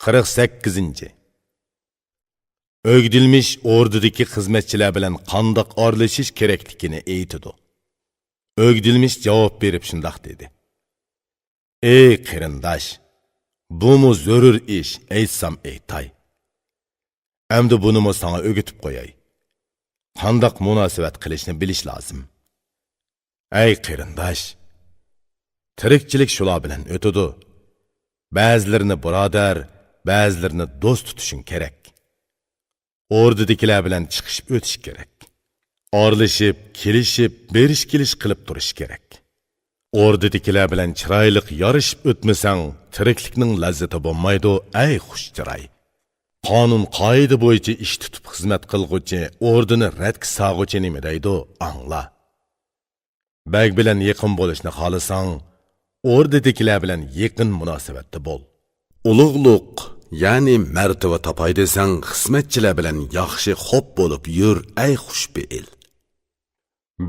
48. Ögdilmiş ordudaki xizmetçiler bilen qandaq aralashış kerakligini aytidi. Ögdilmiş cevap berip shundoq dedi. Ey qarindosh, bu mu zarur ish, aytsam aytay. Endi bunimi sana o'gitib qo'yay. Qandaq munosabat qilishni bilish lozim. Ey qarindosh, tirikchilik shular bilan o'tadi. Ba'zilarini birodar, ba'zilarini do'st tutishing kerak. Ordudagilar bilan chiqishib o'tish kerak. Orlashib, kelishib, berish-kelish qilib turish kerak. Ordudagilar bilan chiroyli yorishib o'tmasang, tiriklikning lazzati bo'lmaydi, ey xush chiroy. Qonun qoida bo'yicha ish tutib xizmat qilguvchi, ordini radga sog'uvchi nima deydi, angla. Bag bilan yaqin bo'lishni xohlasang, ordudagilar bilan yaqin munosabatda bo'l. Ulug'luq, ya'ni martaba topay desang, xizmatchilar bilan yaxshi xo'p bo'lib yur, ey xushbe'il.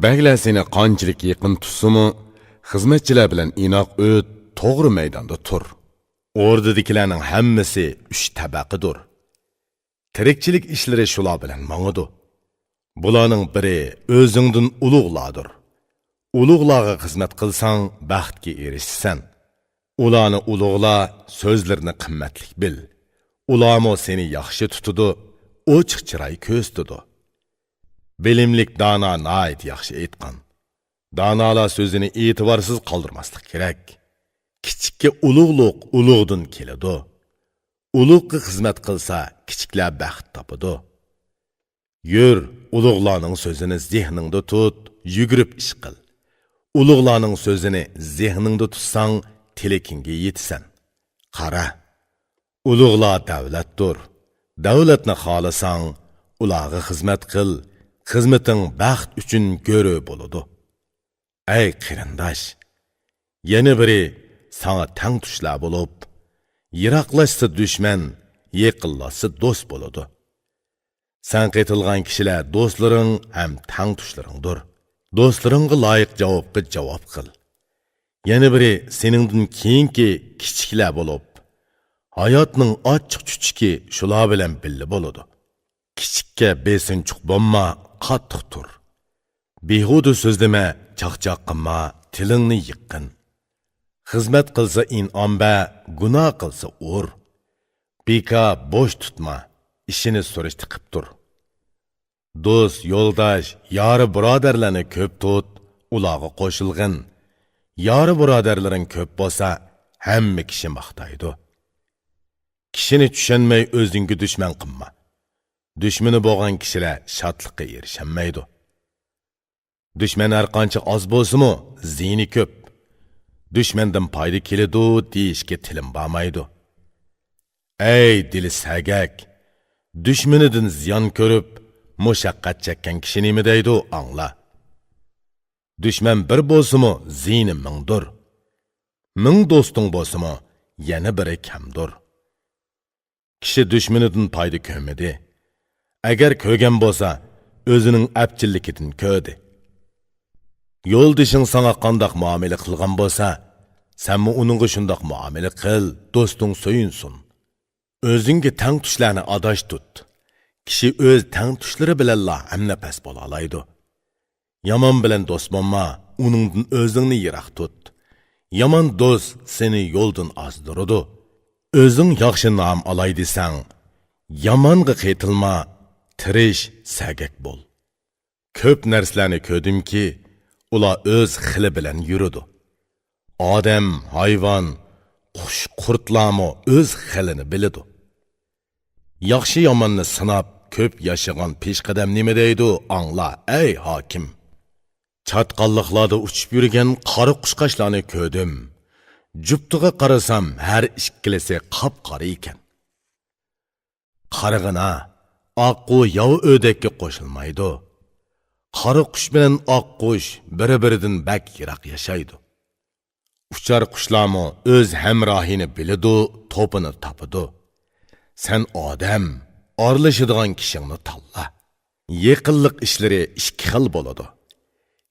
Baglar seni qanchalik yaqin tutsimi, xizmatchilar bilan inoq o't, to'g'ri maydonda tur. Ordudagilarning hammasi 3 tabaqidir. Tirikchilik ishlari shular bilan mangidi. Bularning biri o'zingdan ulug'lardir. Ulug'larga xizmat qilsang, baxtga erishsan. Ularni ulug'la, so'zlarini qimmatlik bil. Ularmo seni yaxshi tutudi, ochiq chiroy ko'ztidi. Bilimlik dono nayt yaxshi aytgan. Donolar so'zini e'tiborsiz qoldirmaslik kerak. Kichikka ulug'luq ulug'dan keladi. Ulug'ga xizmat qilsa, kichiklar baxt topadi. Yur, ulug'larning so'zini zehningda tut, yugurib ish qil. Ulug'larning so'zini zehningda tutsang, tilakingga yetsan. Qara, ulug'lar davlatdir. Davlatni xohlasang, ularga xizmat qil. Xizmating baxt uchun go'ri bo'ladi. Ey qarindosh, yana biri sana tang tushlar bo'lib, yiroqlashsa dushman, yaqinlashsa do'st bo'ladi. Sen qaytilgan kishilar do'stlaring ham tang tushlaringdir. Do'stlaringga loyiq javobga javob qil. Yana biri seningdan keyingi kichiklar bo'lib, hayotning ochiq-chuchuki shular bilan birga bo'ladi. Kichikka besinchiq bo'lma, qattiq tur. Behuda so'zlama, chaqchaq qilma, tilingni yiqqin. Xizmat qilsa in'omba, gunoh qilsa ur. Beka bo'sh tutma, ishini surishti qilib tur. Do'st, yo'ldosh, yori birodarlarni ko'p tut, ularga qo'shilgin. Yori birodarlaring ko'p bo'lsa, hamma kishi maqtaydi. Kishini tushunmay o'zingga dushman qilma. Dushmani bo'lgan kishilar shodlikqa erishamaydi. Dushman har qancha oz bo'lsa-mu, ziyni ko'p. Dushmandan foyda keladi deyishga tilim bormaydi. Ey dili sagak, dushmanidan ziyon ko'rib, mushaqqat chekkan kishi nima deydi, angla. Dushman bir bo'lsa-mu, ziyni mingdir. Ming do'sting bo'lsa-mu, yana biri kamdir. Kishi dushmanidan foyda ko'rmadi. Agar ko'rgan bo'lsa, o'zining apchilligidan ko'rdi. Yo'ldishing sana qandoq muomala qilgan bo'lsa, senmi uningga shundoq muomala qil, do'sting so'yinsin. O'zingga tang tushlarni adosh tut. Kishi o'z tang tushlari bilanla hamnafas bo'la oladi. Yomon bilan do'st bo'lma, uningdan o'zingni yiroq tut. Yomon do'st seni yo'ldan ozdiradi. O'zing yaxshi nom olay desang, yomonga qaytilma, tirish, sagak bo'l. Ko'p narsalarni ko'rdimki, ular o'z xili bilan yuradi. Odam, hayvon, qush, qurtlarmi o'z xilini biladi. Yaxshi yomonni sinab, ko'p yashagan peshqadam nima deydi, angla, ey hokim. Chatqalliqlarda uchib yurgan qora qushqashlarni ko'rdim. Juptiga qarasam, har ikkilisi qop-qora ekan. Qarag'ina, oqqu yov o'dakka qo'shilmaydi. Qora qush bilan oq qush bir-biridan bak yiroq yashaydi. Uchar qushlarmi o'z hamrohini biladi, to'pini topadi. Sen odam, orlashadigan kishingni tanla. Yaqinlik ishlari ikki xil bo'ladi.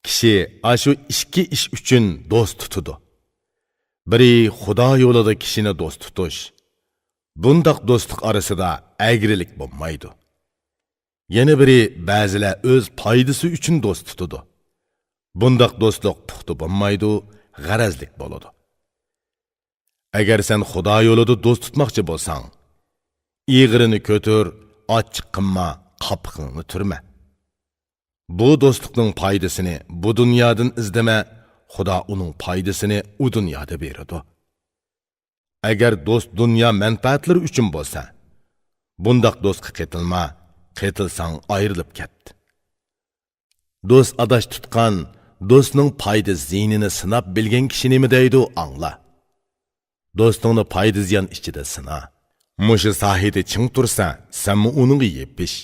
Kishi ashu ikki ish uchun do'st tutadi. Biri Xudo yo'lida kishini do'st tutish, Bundaq dostluq arasida əgrilik bo'lmaydi. Yana biri ba'zilar o'z foydasi uchun do'st tutadi. Bundaq do'stluq puxta bo'lmaydi, g'arazlik bo'ladi. Agar sen Xudo yo'lida do'st tutmoqchi bo'lsang, ig'irini ko'tir, ochiq qilma, qopqingni turma. Bu do'stlikning foydasini bu dunyodan izlama, Xudo uning foydasini u dunyoda beradi. Agar do'st dunyo manfaatlari uchun bo'lsa, bundaq do'stga ketilma, ketilsang ayrilib ketdi. Do'st adash tutgan, do'stning foyda ziynini sinab bilgan kishi nima deydi, angla. Do'stingni foyda ziyon ichida sina. Mushi sahida ching tursa, sen uning yepish.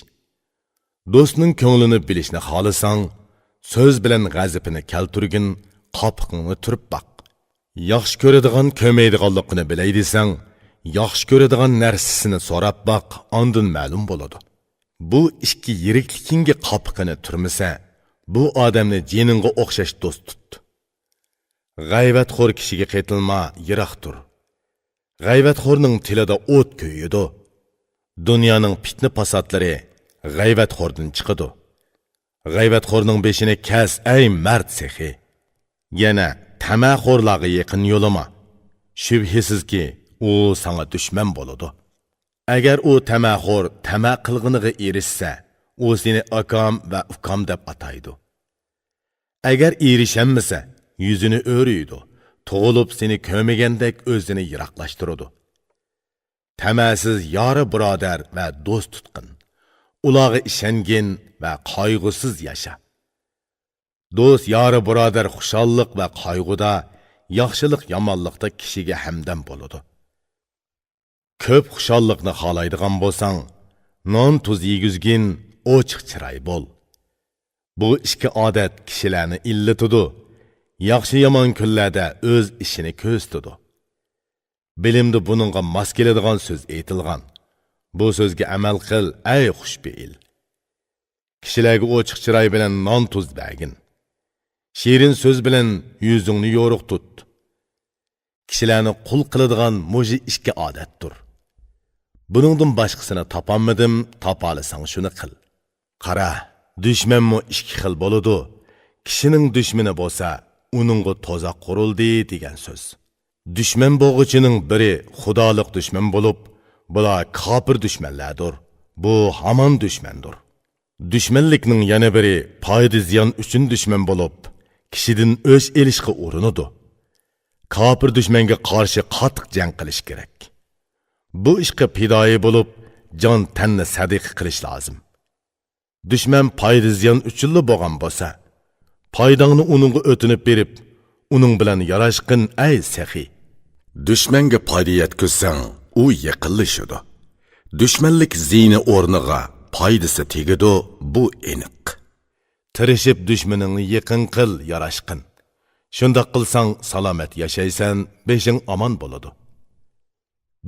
Do'stning ko'nglini bilishni xohlasang, so'z bilan g'azabini kelturgin, qopqingni turib baq. Yaxshi ko'radigan ko'maydiganligini bilay desang, yaxshi ko'radigan narsasini so'rab baq, ondan ma'lum bo'ladi. Bu ikki yiriklikinga qopqini turmasa, bu odamni jiningga o'xshash do'st tut. G'ayvatxo'r kishiga qaytilma, yiroq tur. G'ayvatxo'rning tilida o't ko'yidi. Dunyoning fitna fasadlari g'ayvatxo'rdan chiqadi. G'ayvatxo'rning beshini kas, ey mard sehi. Yana tamaxo'rlarga yaqin yo'lama. Shubhisizki, u sana dushman bo'ladi. Agar u tamaxo'r tama qilg'iniga erishsa, u seni akam va ukam deb ataydi. Agar erishanmasa, yuzini o'riydi. Tug'ilib seni ko'magandek o'zini yiroqlashtiradi. Tamasiz yori birodar va do'st tutqin. Ularga ishongin va qayg'usiz yasha. Do'st yori birodar xushallik va qayg'uda, yaxshilik yomonlikda kishiga hamdam bo'ladi. Ko'p xushallikni xohlaydigan bo'lsang, non tuz yegizgin, ochiq chiroy bo'l. Bu ikki odat kishilarni illatidi. Yaxshi yomon kunlarda o'z ishini ko'ztidi. Bilimda buningga mos keladigan so'z aytilgan. Bu so'zga amal qil, ey xushbeil. Kishilarga ochiq chiroy bilan non tuz bergin. Shirin so'z bilan yuzingni yo'riq tut. Kishilarni qul qiladigan muji ikki odatdir. Buningdan boshqasini topolmadim, topalasang shuni qil. Qara, dushmanmi ikki xil bo'ladi. Kishining dushmani bo'lsa, uningga toza qurildi degan so'z. Dushman bo'g'ichining biri xudolik dushman bo'lib, bular kofir dushmanlardir. Bu hamon dushmandir. Dushmanlikning yana biri foyda ziyon uchun dushman bo'lib, kishidan o'ch elishga urinadi. Kofir dushmanga qarshi qattiq jang qilish kerak. Bu ishga fidoyi bo'lib, jon tanni sadiqa qilish lozim. Dushman foyda ziyon uchun bo'lgan bo'lsa, foydangni uningga o'tinib berib, uning bilan yarashqin ay saxiy. Dushmanga foyda yetkazsang, u yiqilishadi. Dushmanlik ziyni o'rniga foydasi tegadi, bu aniq. Tirishib dushmaningni yaqin qil, yarashqin. Shunda qilsang salomat yashaysan, beshing omon bo'ladi.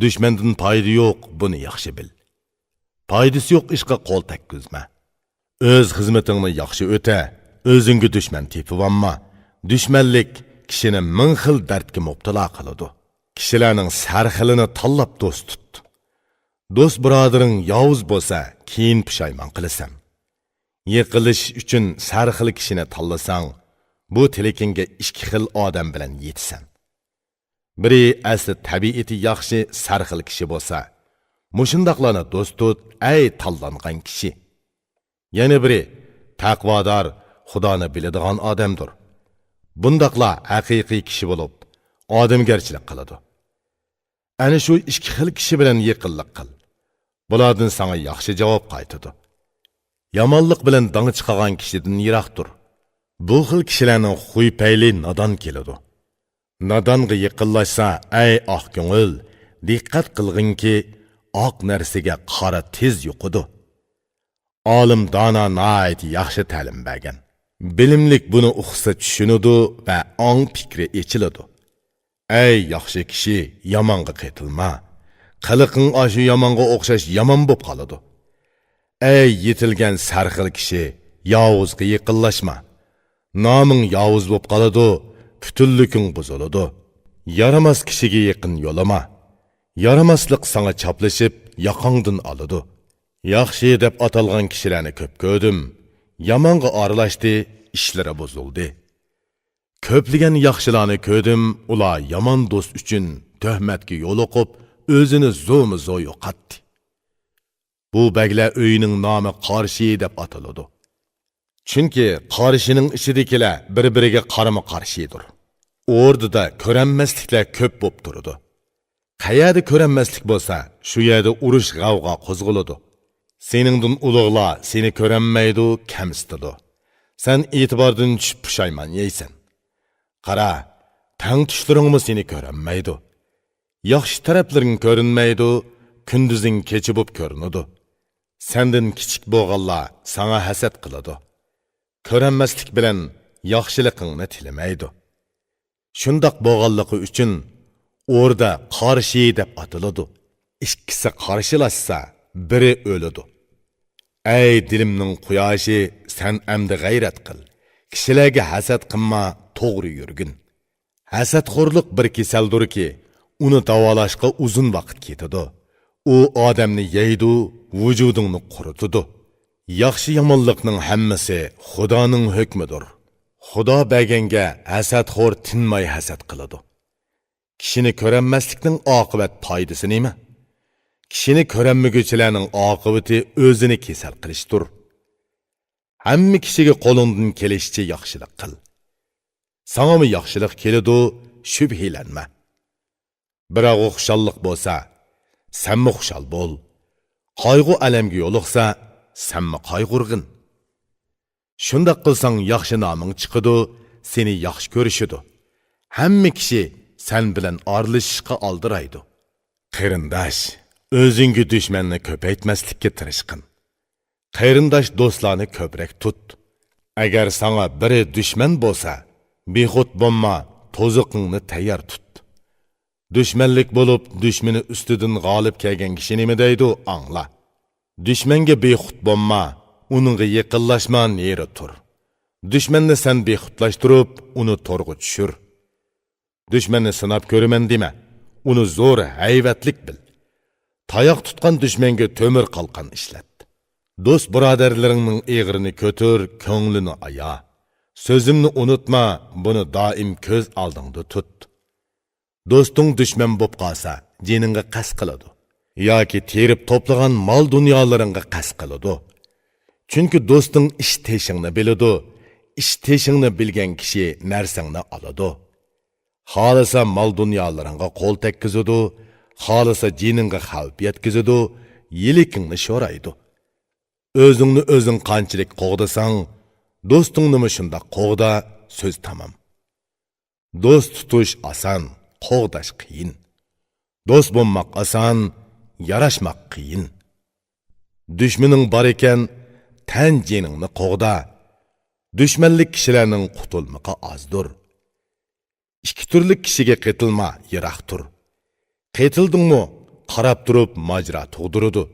Dushmandan foyda yo'q, buni yaxshi bil. Foydasi yo'q ishga qo'l takkizma. O'z xizmatingni yaxshi o'ta, o'zingga dushman tepib olma. Dushmanlik kishini ming xil dardga mubtalo qiladi. Kishilarning sarxilini tanlab do'st tut. Do'st birodaring yovuz bo'lsa, keyin pushaymon qilasan. Yiqilish uchun sarxil kishini tanlasang, bu tilikingga ikki xil odam bilan yetsan. Biri asli tabiati yaxshi sarxil kishi bo'lsa, mushundaqlarni do'st tut, ey tanlangan kishi. Yana biri taqvodor, Xudoni biladigan odamdir. Bundaqlar haqiqiy kishi bo'lib, odamgarchilik qiladi. Ana shu ikki xil kishi bilan yaqinlik qil. Bulardan sana yaxshi javob qaytadi. Yomonlik bilan dangi chiqagan kishidan yiroq tur. Bu xil kishilarning xuy-payli nodon keladi. Nodonga yaqinlashsa, ey oq ko'ngil, diqqat qilginki, oq narsaga qora tez yo'qidi. Olim dona nayt yaxshi ta'lim bergan. Bilimlik buni uqsa tushunadi va ong fikri echiladi. Ey yaxshi kishi, yomonga qaytilma. Qiliqing ashu yomonga o'xshash yomon bo'lib qoladi. Ey yetilgan sarxil kishi, yovuzga yaqinlashma. Noming yovuz bo'lib qoladi, butunliking buziladi. Yaramas kishiga yaqin yo'lama. Yaramaslık sana çaplaşıp yakandın alıdı. Yaxşı dep atalgan kişilerini köp gördüm. Yamanğa arılaştı, işlere bozuldu. Köpligen yaxşılarını gördüm, ula yaman dost üçün töhmetki yol okup, özünü zo'mu-zo yo'qatdi. Bu bəglə öyünün namı qarşı dep atılıdı. Çünki qarşının içidikiler bir-biriga qarama-qarşıdır. Orada körenmeslikler köp bop durdu. Qayerda körenmeslik bolsa, şu yerde urush g'avg'a qo'zg'aladi. Seningdin ulug'lar seni körenmeydi, kamsitadi. Sen itibardan tushib pushaymon yeysan. Qara, tang tushlaringmi seni körenmeydi. Yaxshi taraflaring ko'rinmaydi, kunduzing kechi bo'p ko'rinadi. Sendin kichik bo'lganlar sana hasad qiladi. Körenmeslik bilan yaxshiligingni tilamaydi. Shundoq bo'lganligi uchun orada qarshi deb atiladi. İkkisi qarshilashsa, biri o'ladi. Ey dilimning quyoshi, sen amdi g'ayrat qil. Kishilarga hasad qilma, to'g'ri yurgin. Hasadxo'rlik bir kasaldirki, uni davolashga uzun vaqt ketadi. U odamni yeydi, vujudingni quritadi. Yaxshi yomonlikning hammasi Xudoning hukmidir. Xudo berganga hasadxo'r tinmay hasad qiladi. Kishini ko'ranmaslikning oqibat foydasi nima? Kishini ko'ranmaguchilarning oqibati o'zini kasal qilishdir. Hamma kishiga qo'lingdan kelishicha yaxshilik qil. Sanga yaxshilik keladi, shubhilanma. Biroq xushallik bo'lsa, senmi xushal bo'l. Qayg'u alamga yo'liqsa, senmi qayg'urg'in. Shunda qilsang yaxshi noming chiqadi, seni yaxshi ko'rishidi. Hamma kishi sen bilan aralashishga oldiraydi. Qarindosh, o'zingga dushmanni ko'paytmaslikka tirishqin. Qarindosh do'stlarni ko'proq tut. Agar sana biri dushman bo'lsa, bexud bo'lma, to'ziqingni tayyor tut. Düşmanlik bo'lib, dushmani ustidan g'olib kelgan kishi nima deydi, angla. Dushmanga bexud bo'lma, uningga yaqinlashma, neri tur. Dushmanni sen bexudlashtirib, uni to'rg'a tushir. Dushmanni sinab ko'raman dema, uni zo'r hayvatlik bil. Tayoq tutgan dushmanga to'mir qalqan ishlat. Do'st birodarlaringning eg'irini ko'tir, ko'nglini aya. Sözümni unutma, buni doim ko'z oldingda tut. Do'sting dushman bo'p qolsa, jiningga qasd qiladi. Yoki terib to'plagan mol dunyolaringga qasd qiladi. Chunki do'sting ish teshingni biladi. Ish teshingni bilgan kishi narsangni oladi. Xolisa mol dunyolaringga qo'l tekkizadi, xolisa jiningga xavf yetkazadi, yilikingni sho'raydi. O'zingni o'zing qanchalik qo'g'dasang, do'stingni shunda qo'g'da, so'z tamom. Do'st tutish oson, qo'g'dash qiyin. Do'st bo'lmoq oson, yarashmoq qiyin. Dushmaning bor ekan, tan jiningni qo'g'da. Dushmanlik kishilarning qutulmoqi ozdir. Ikki turli kishiga qetilma, yiroq tur. Qetildingmi, qarab turib majra tug'diradi.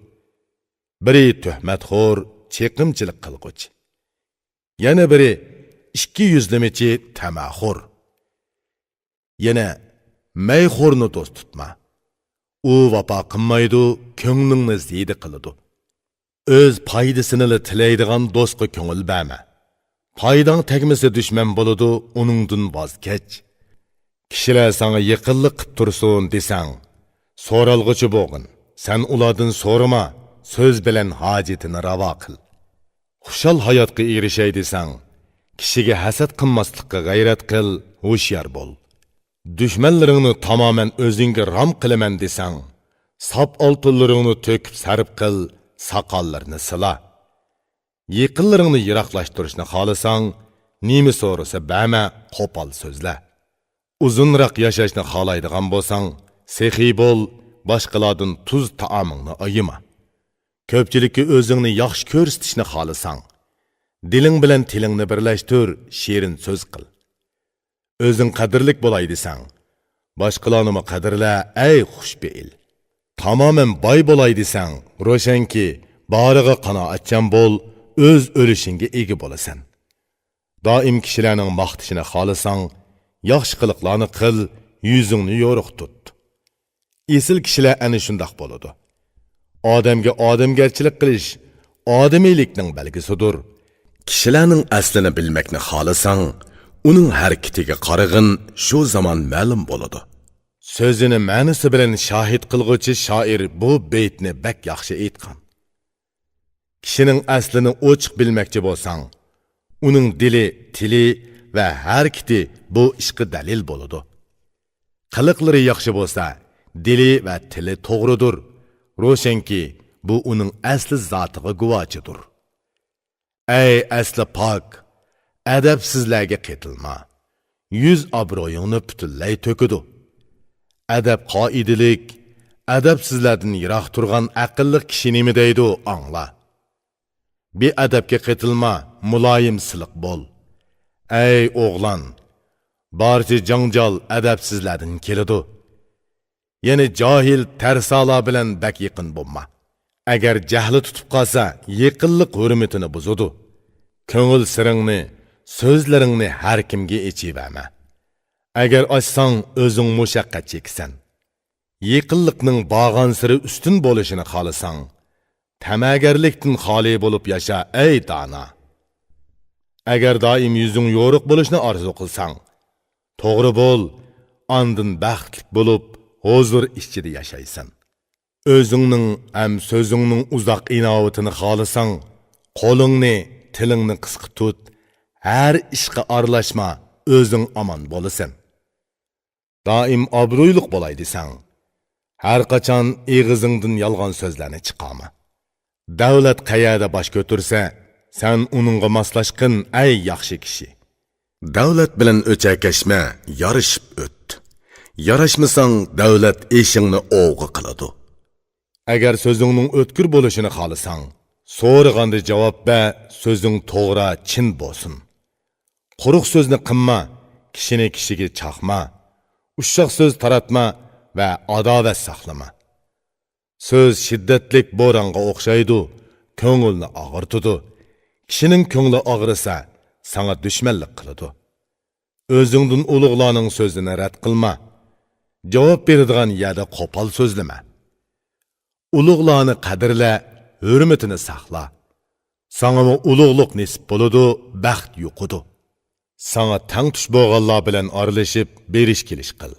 Biri tuhmatxo'r, cheqimchilik qilg'uchi. Yana biri ikki yuzlamachi, tamaxo'r. Yana mayxo'rni do'st tutma. U vafo qilmaydi, ko'nglingni ziydi qiladi. O'z foydasini tilaydigan do'stga ko'ngil berma. Foydang tegmasa dushman bo'ladi, uningdan voz kech. Kishilar sana yaqinlik qilib tursin desang, so'ralg'uchi bo'lgin. Sen ulardan so'rama, so'z bilan hojatini ravo qil. Xushal hayotga erishay desang, kishiga hasad qilmaslikka g'ayrat qil, hushyor bo'l. Dushmanlaringni tamoman o'zingga rom qilaman desang, sop oltinlaringni to'kib sarf qil, soqollarni sila. Yaqinlaringni yiroqlashtirishni xohlasang, nima so'rasa berma, qo'pol so'zla. Uzunroq yashashni xohlaydigan bo'lsang, sexiy bo'l, boshqalardan tuz taomingni ayima. Ko'pchilikka o'zingni yaxshi ko'rsatishni xohlasang, diling bilan tilingni birlashtir, shirin so'z qil. O'zing qadrlik bo'lay desang, boshqalarni qadrla, ey xushbeil. Tamoman boy bo'lay desang, ro'shanki, boriga qanoatchan bo'l, o'z o'lishingga ega bo'lasan. Doim kishilarning maqtishini xohlasang, yaxshi qiliqlarni qil, yuzingni yo'riq tut. Esil kishilar ana shundoq bo'ladi. Odamga odamgarchilik qilish odamiylikning belgisidir. Kishilarning aslini bilmakni xohlasang, uning harakatiga qarag'in, shu zamon ma'lum bo'ladi. So'zini ma'nosi bilan shohid qilguvchi shoir bu beytni bak yaxshi aytgan. Kishining aslini ochiq bilmoqchi bo'lsang, uning dili, tili va harakati bu ishga dalil bo'ladi. Qiliqlari yaxshi bo'lsa, dili va tili to'g'ridir. Ro'shanki, bu uning asli zotiga guvochidir. Ey asli pok, adabsizlarga ketilma. Yuz obro'yingni butunlay to'kidi. Adab qoidalik, adabsizlardan yiroq turgan aqlli kishi nima deydi, angla. Beadabga ketilma, muloyim siliq bo'l. Ey o'g'lan, barcha janjal adabsizlardan keladi. Ya'ni johil tarsala bilan bak yaqin bo'lma. Agar jahli tutib qolsa, yaqinlik hurmatini buzadi. Ko'ngil siringni, so'zlaringni har kimga echiverma. Agar ochsang, o'zing mushaqqat cheksan. Yaqinlikning bag'an siri ustun bo'lishini xohlasang, tamagarlikdan xoli bo'lib yasha, ey dana. Agar doim yuzing yo'riq bo'lishni orzu qilsang, to'g'ri bo'l, andin baxtli bo'lib, huzur ichida yashaysan. O'zingning ham so'zingning uzoq inovatini xohlasang, qo'lingni, tilingni qisqa tut, har ishga aralashma, o'zing omon bo'lasan. Doim obro'yliq bo'lay desang, har qachon eg'izingdan yolg'on so'zlarni chiqarma. Davlat qayerda bosh ko'tarsa, sen uningga moslashqin, ey yaxshi kishi. Davlat bilan o'chakashma, yarashib o't. Yarashmasang, davlat eshingni o'g'i qiladi. Agar so'zingning o'tkir bo'lishini xohlasang, so'raganda javob ber, so'zing to'g'ri, chin bo'lsin. Quruq so'zni qilma, kishini kishiga chaqma, ushoq so'z taratma va adovat saqlama. So'z shiddatlik bo'ronga o'xshaydi, ko'ngilni og'irtadi. Kishining ko'ngli og'risa, sana dushmanlik qiladi. O'zingdan ulug'larning so'zini rad qilma. Javob beradigan yerda qo'pol so'zlama. Ulug'larni qadrla, hurmatini saqla. Sana ulug'liq nisb bo'ladi, baxt yo'qidi. Sana tang tush bo'lganlar bilan aralashib, berish kelish qil.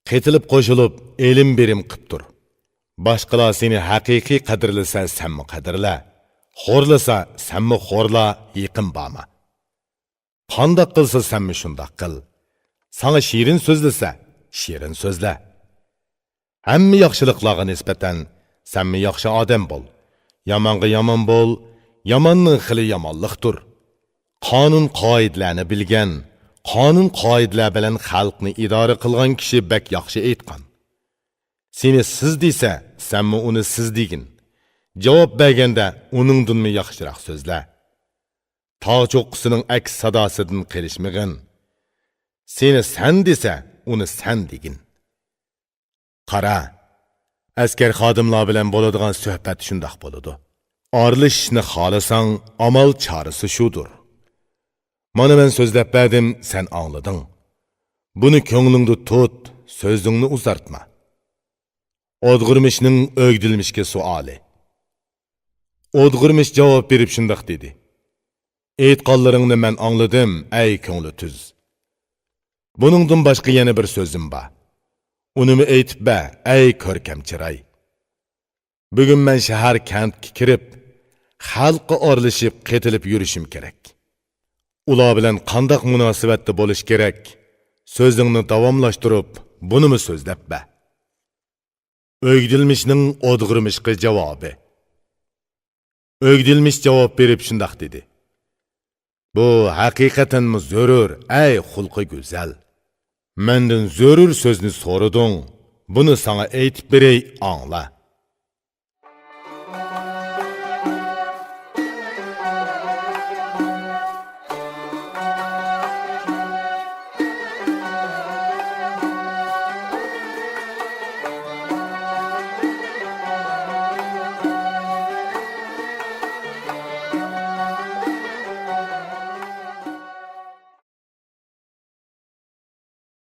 Qetilib qo'shilib, elim berim qilib tur. Boshqalar seni haqiqiy qadrlasa, senmi qadrla. Xo'rlasa, senmi xo'rla, yaqin borma. Qandoq qilsa, senmi shundoq qil. Sana shirin so'zlasa, shirin so'zla. Hamma yaxshiliklarga nisbatan senmi yaxshi odam bo'l. Yomonga yomon bo'l, yomonning xili yomonlikdir. Qonun qoidalarni bilgan, qonun qoidalar bilan xalqni idora qilgan kishi bak yaxshi aytgan. Seni siz desa, senmi uni siz degin. Javob berganda uningdanmi yaxshiroq so'zla. Tog' cho'qqisining aks sadosidan qilishmagin. Seni sen desa, uni sen degin. Qara, askar xodimlar bilan bo'ladigan suhbat shundoq bo'ladi. Aralashishni xohlasang, amal chorasi shudir. Mana men so'zlab berdim, sen anglading. Buni ko'nglingda tut, so'zingni uzartma. O'dg'irmishning o'gdilmishga savoli. O'dg'irmish javob berib shundoq dedi. Aytqanlaringni men angladim, ey ko'ngli tuz. Buningdan boshqa yana bir so'zim bor. Unimi aytib ber, ey ko'rkam chiroy. Bugun men shahar kentga kirib, xalqqa oralashib, qetilib yurishim kerak. Ular bilan qandoq munosabatda bo'lish kerak? So'zingni davomlashtirib, bunimi so'zlab ber. O'gdilmishning o'dg'irmishga javobi. O'gdilmish javob berib shundoq dedi. Bu haqiqatanmi zarur, ey xulqi go'zal. Mendan zarur so'zni so'rading. Buni sana aytib beray, angla.